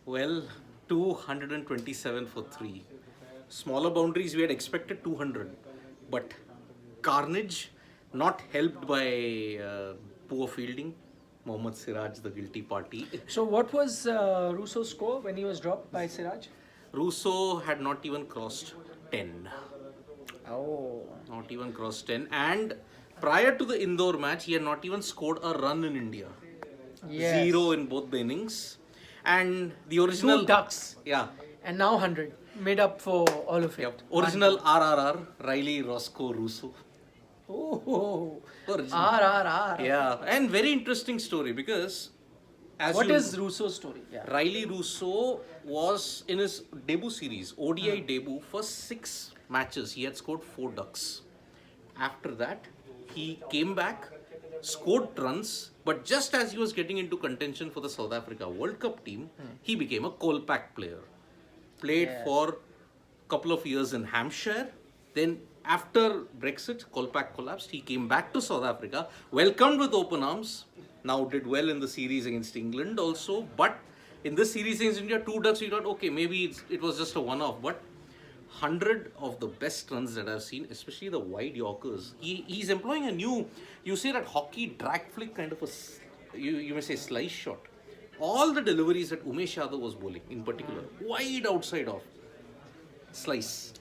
Well, 227 for 3. Smaller boundaries, we had expected 200. But carnage, not helped by poor fielding. Mohammad Siraj, the guilty party. So what was Roussouw's score when he was dropped by Siraj? Roussouw had not even crossed 10. Oh. Not even crossed 10. And prior to the Indore match, he had not even scored a run in India. Yes. 0 in both the innings. And the original... 2 ducks. Yeah. And now 100. Made up for all of it. Yep. Original RRR, Riley Roscoe Roussouw. Oh. Original. RRR. Yeah. And very interesting story because... What is Roussouw's story? Yeah. Riley Roussouw was in his debut series, ODI debut, for 6 matches. He had scored 4 ducks. After that, he came back, scored runs, but just as he was getting into contention for the South Africa World Cup team, he became a Kolpak player. Played for a couple of years in Hampshire. Then after Brexit, Kolpak collapsed. He came back to South Africa, welcomed with open arms. Now did well in the series against England also. But in this series against India, 2 ducks, we thought, okay, maybe it was just a one-off. But 100 of the best runs that I've seen, especially the wide Yorkers. He's employing a new, you say that hockey drag flick kind of a, you may say slice shot. All the deliveries that Umesh Yadav was bowling in particular, wide outside off, slice.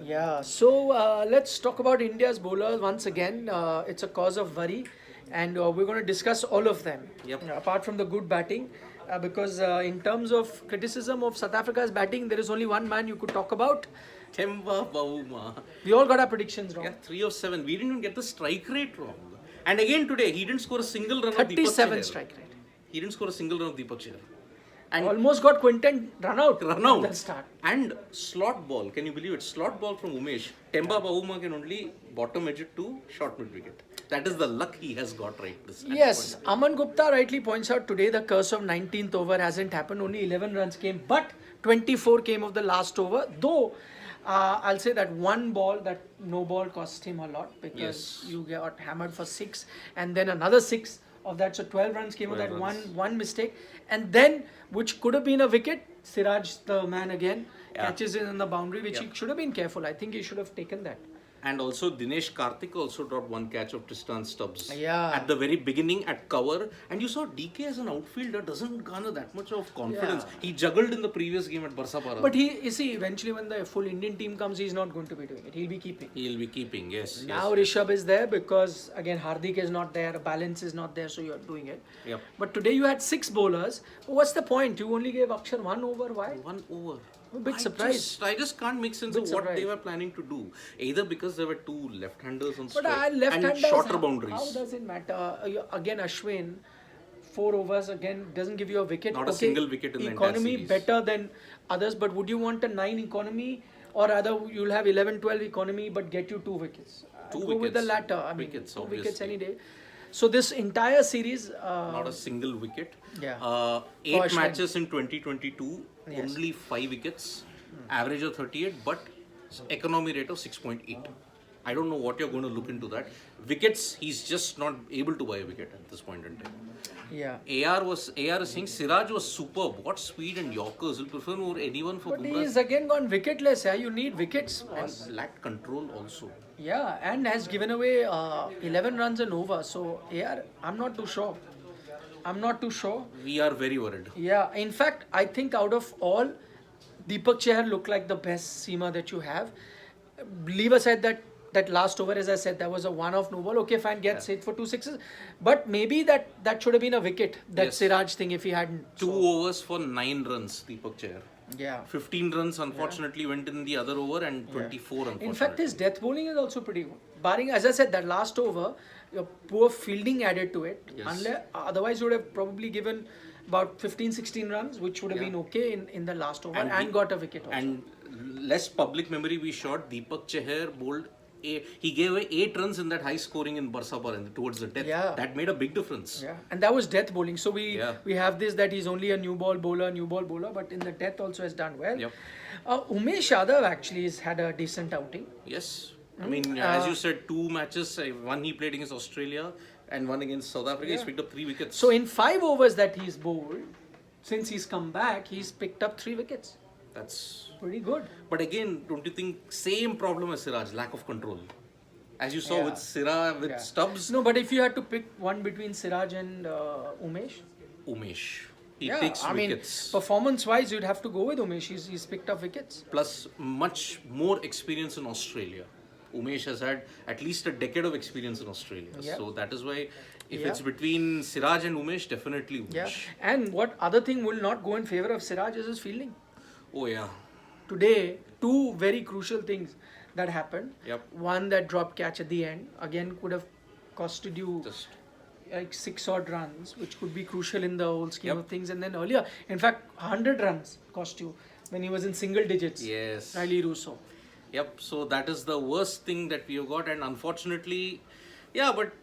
Yeah, so let's talk about India's bowlers once again. It's a cause of worry, and we're going to discuss all of them. Yep. Apart from the good batting, because in terms of criticism of South Africa's batting, there is only one man you could talk about. Themba Bavuma. We all got our predictions wrong. Yeah, 3 of 7. We didn't even get the strike rate wrong. And again today, he didn't score a single run of Deepak 37 Chahar. strike rate. He didn't score a single run of Deepak Chahar. And Almost got Quinton run out. run out. At the start. And slot ball, can you believe it? Slot ball from Umesh. Themba Bavuma can only bottom edge it to short mid wicket. That is the luck he has got right this Yes, Aman Gupta rightly points out today the curse of 19th over hasn't happened. Only 11 runs came, but 24 came of the last over. Though I'll say that one ball, that no ball, cost him a lot because you got hammered for 6, and then another 6 of that. So 12 runs came of that one mistake, and then which could have been a wicket. Siraj, the man again, catches it in the boundary, which he should have been careful. I think he should have taken that. And also Dinesh Karthik also dropped one catch of Tristan Stubbs at the very beginning at cover. And you saw DK as an outfielder doesn't garner that much of confidence. He juggled in the previous game at Barsapara. But you see, eventually when the full Indian team comes, he's not going to be doing it. He'll be keeping. He'll be keeping, yes. Now Rishabh is there because again Hardik is not there, balance is not there, so you're doing it. Yep. But today you had 6 bowlers. What's the point? You only gave Akshar 1 over. Why? 1 over. I'm a bit surprised. I just can't make sense of what they were planning to do. Either because there were 2 left-handers on strike and shorter boundaries. How does it matter? Again, Ashwin, 4 overs again doesn't give you a wicket. Not a single wicket in the entire economy series. Better than others, but would you want a 9 economy or rather you'll have 11-12 economy but get you 2 wickets? Two Go wickets. with the latter. I mean, Wickets, 2 wickets obviously. any day. So this entire series, Not a single wicket. Yeah. 8 matches in 2022, only 5 wickets, average of 38, but economy rate of 6.8. I don't know what you're going to look into that. Wickets, he's just not able to buy a wicket at this point in time. yeah. AR is saying Siraj was superb. What speed and Yorkers will prefer over anyone for But Bumrah. he's again gone wicketless. Yeah, you need wickets. And lacked control also. Yeah, and has given away 11 runs and over. So, yeah, I'm not too sure. We are very worried. Yeah, in fact, I think out of all, Deepak Chahar looked like the best seamer that you have. Leave aside that last over, as I said, that was a one-off no ball. Okay, fine, gets hit for 2 sixes. But maybe that should have been a wicket, that Siraj thing, if he hadn't. 2 overs for 9 runs, Deepak Chahar. Yeah. 15 runs unfortunately went in the other over and 24 unfortunately. In fact, his death bowling is also pretty good. Barring, as I said, that last over, your poor fielding added to it. Otherwise, you would have probably given about 15-16 runs, which would have been okay in the last over and got a wicket also. And less public memory we shot, Deepak Chahar bowled. He gave away 8 runs in that high scoring in Barsapar towards the death. Yeah. That made a big difference. Yeah, and that was death bowling. So we have this that he's only a new ball bowler, but in the death also has done well. Yep. Umesh Yadav actually has had a decent outing. Yes. I mean, as you said, 2 matches, one he played against Australia and one against South Africa. He picked up 3 wickets. So in 5 overs that he's bowled, since he's come back, he's picked up 3 wickets. That's. Pretty good. But again, don't you think same problem as Siraj, lack of control? As you saw Yeah. with Siraj, with Stubbs, No, but if you had to pick one between Siraj and Umesh, Umesh. He yeah, takes I mean, wickets. performance-wise, you'd have to go with Umesh. He's picked up wickets. Plus, much more experience in Australia. Umesh has had at least a decade of experience in Australia. Yeah. So that is why, if Yeah. it's between Siraj and Umesh, definitely Umesh. Yeah. And what other thing will not go in favor of Siraj is his fielding. Oh, yeah. Today, 2 very crucial things that happened. Yep. One, that drop catch at the end, again, could have costed you Just. like 6 odd runs, which could be crucial in the whole scheme Yep. of things. And then earlier, in fact, 100 runs cost you when he was in single digits. Yes. Riley Roussouw. Yep, so that is the worst thing that we have got, and unfortunately, yeah, but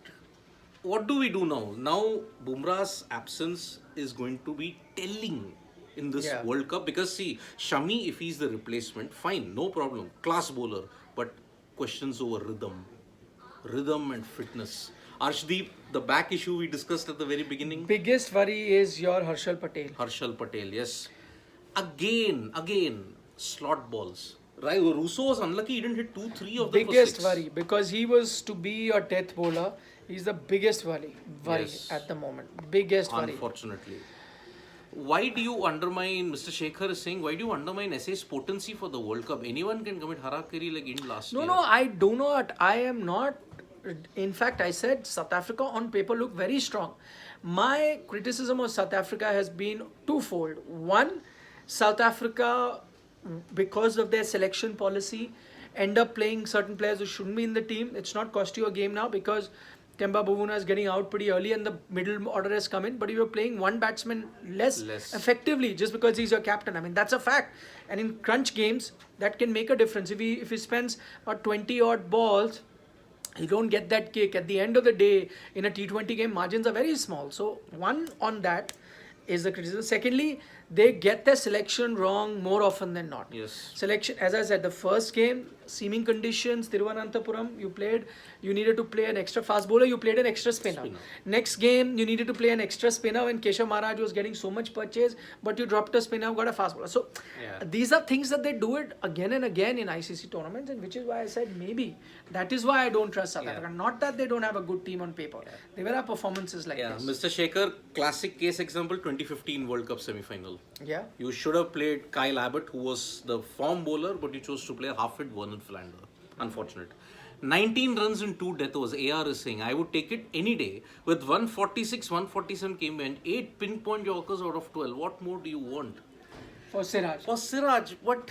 what do we do now? Now, Bumrah's absence is going to be telling in this Yeah. World Cup because, see, Shami, if he's the replacement, fine, no problem, class bowler, but questions over rhythm and fitness. Arshdeep, the back issue we discussed at the very beginning. Biggest worry is your Harshal Patel. Harshal Patel, yes. Again, slot balls. Right, Roussouw was unlucky, he didn't hit 2-3 of them. Biggest for 6. worry, because he was to be your death bowler. He's the biggest worry Yes. at the moment. Biggest worry. Unfortunately. Why do you undermine, Mr. Shekhar is saying, why do you undermine SA's potency for the World Cup? Anyone can commit harakiri like India last year. No, I do not. I am not. In fact, I said South Africa on paper look very strong. My criticism of South Africa has been twofold. One, South Africa, because of their selection policy, end up playing certain players who shouldn't be in the team. It's not cost you a game now because Kemba Bavuna is getting out pretty early and the middle order has come in, but you were playing one batsman less effectively just because he's your captain. I mean, that's a fact. And in crunch games, that can make a difference. If he spends about 20 odd balls, you don't get that kick. At the end of the day, in a T20 game, margins are very small. So, one on that is the criticism. Secondly, they get their selection wrong more often than not. Yes. Selection, as I said, the first game, seaming conditions, Thiruvananthapuram, you needed to play an extra fast bowler, you played an extra spinner. Next game, you needed to play an extra spinner when Keshav Maharaj was getting so much purchase, but you dropped a spinner, got a fast bowler. So, these are things that they do it again and again in ICC tournaments, and which is why I said maybe that is why I don't trust South Africa. Not that they don't have a good team on paper. They will have performances like this. Mr. Shekhar, classic case example, 2015 World Cup semi-final. Yeah. You should have played Kyle Abbott, who was the form bowler, but you chose to play half-fit Vernon Philander. Unfortunate. 19 runs in 2 death overs. AR is saying, I would take it any day. With 146, 147 came in, 8 pinpoint Yorkers out of 12. What more do you want? For Siraj. For Siraj, what?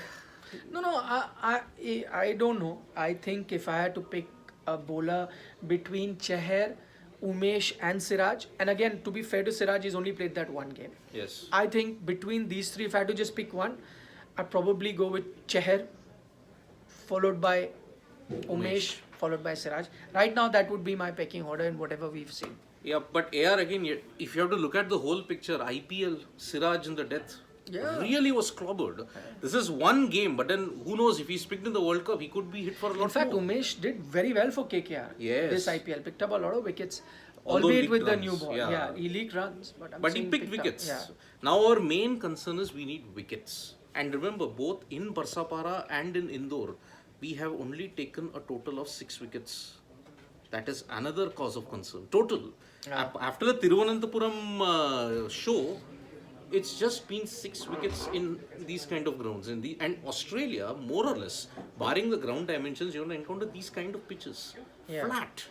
No, I don't know. I think if I had to pick a bowler between Chahar, Umesh and Siraj, and again, to be fair to Siraj, he's only played that one game. Yes. I think between these three, if I had to just pick one, I'd probably go with Chahar, followed by Umesh, followed by Siraj. Right now, that would be my pecking order in whatever we've seen. Yeah, but AR again, if you have to look at the whole picture, IPL, Siraj in the death, really was clobbered. This is one game, but then who knows, if he's picked in the World Cup, he could be hit for a lot more. In fact, Umesh did very well for KKR this IPL. Picked up a lot of wickets, albeit with the new ball. Yeah, he leaked runs, but he picked wickets. Now our main concern is we need wickets. And remember, both in Barsapara and in Indore, we have only taken a total of 6 wickets. That is another cause of concern. Total. After the Thiruvananthapuram show, it's just been 6 wickets in these kind of grounds. And Australia, more or less, barring the ground dimensions, you're going to encounter these kind of pitches. Flat.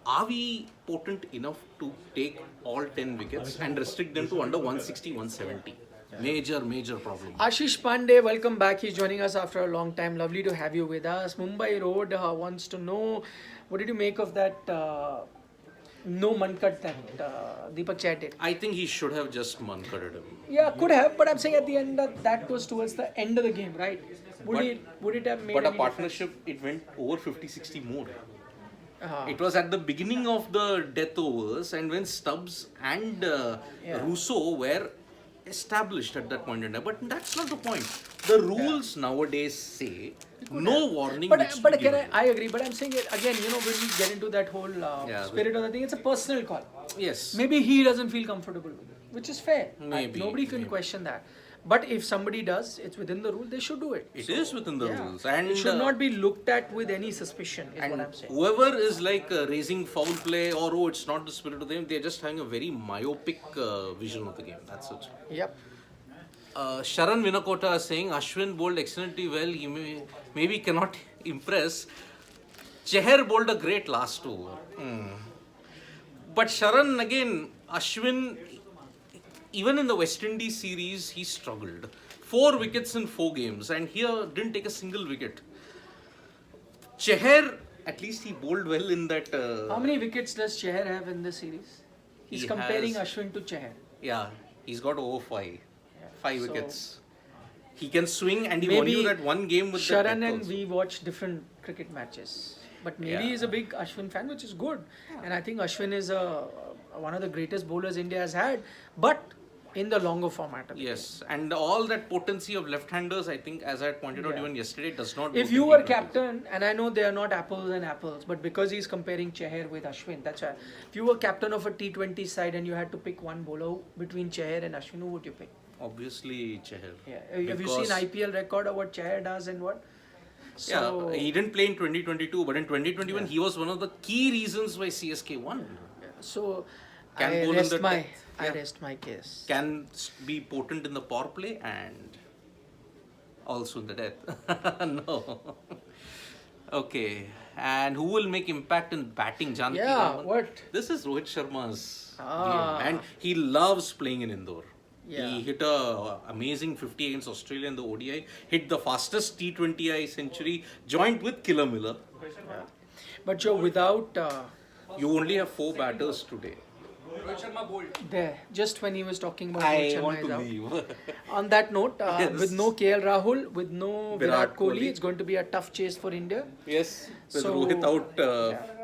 Are we potent enough to take all 10 wickets and restrict them to under 160, 170? Major problem. Ashish Pandey, welcome back. He's joining us after a long time. Lovely to have you with us. Mumbai Road wants to know, what did you make of that no Mankat that Deepak Chat did? I think he should have just Mankaded him. Yeah, could have, but I'm saying at the end that was towards the end of the game, right? Would it have made But a any partnership, it went over 50-60 more. It was at the beginning of the death overs, and when Stubbs and Roussouw were established at that point in time. But that's not the point. The rules nowadays say no warning. But I agree. But I'm saying it again. When we get into that whole spirit of the thing, it's a personal call. Yes. Maybe he doesn't feel comfortable with it. which is fair. Maybe, Nobody can maybe. question that. But if somebody does, it's within the rule, they should do it. It is within the rules, and it should not be looked at with any suspicion, is what and I'm saying. whoever is like raising foul play or oh, it's not the spirit of the game, they're just having a very myopic vision of the game. That's it. Yep. Sharan Vinakota is saying Ashwin bowled excellently well. He maybe cannot impress. Cheher bowled a great last over. But Sharan again, Ashwin, even in the West Indies series, he struggled. 4 wickets in 4 games, and here didn't take a single wicket. Cheher, at least he bowled well in that. How many wickets does Cheher have in this series? He's He comparing has- Ashwin to Cheher. Yeah, he's got over 5. 5 So- wickets. He can swing, and he won you that one game with the Sharan death and also. we watch different cricket matches. But maybe Yeah. he's a big Ashwin fan, which is good. And I think Ashwin is one of the greatest bowlers India has had, but in the longer format of the Yes, and all that potency of left-handers, I think, as I had pointed out Yeah. even yesterday, does not. game. If go you to were T20s. captain, and I know they are not apples and apples, but because he's comparing Cheher with Ashwin, that's why. If you were captain of a T20 side and you had to pick one bowler between Cheher and Ashwin, who would you pick? Obviously, Cheher. Yeah. Have you Because- seen IPL record of what Cheher does and what? Yeah, he didn't play in 2022, but in 2021, he was one of the key reasons why CSK won. So Can I bowl in rest the my depth. I Yeah. rest my case. Can be potent in the power play and also in the death. No. Okay. And who will make impact in batting? Janaki Yeah, Raman? what? This is Rohit Sharma's Ah. game. And he loves playing in Indore. Yeah. He hit a amazing 50 against Australia in the ODI. Hit the fastest T20I century, joined with Killer Miller. But Joe, without You only have 4 batters today. there, just when he was talking about I Rohit Sharma want is to out. leave. On that note, Yes. with no KL Rahul, with no Virat Kohli, Kohli. it's going to be a tough chase for India. Yes, with So- Rohit out.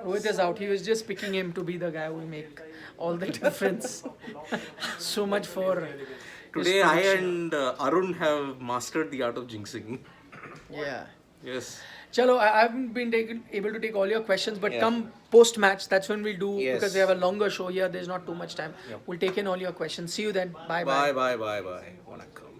Rohit is out. He was just picking him to be the guy who will make all the difference. So much for his Today, I prediction. and Arun have mastered the art of jinxing. Yeah. Yes. Chalo, I haven't been able to take all your questions, but Yeah. come post match, that's when we'll do, Yes. because we have a longer show here, there's not too much time. We'll take in all your questions. See you then. Bye bye. Bye. Vanakkam.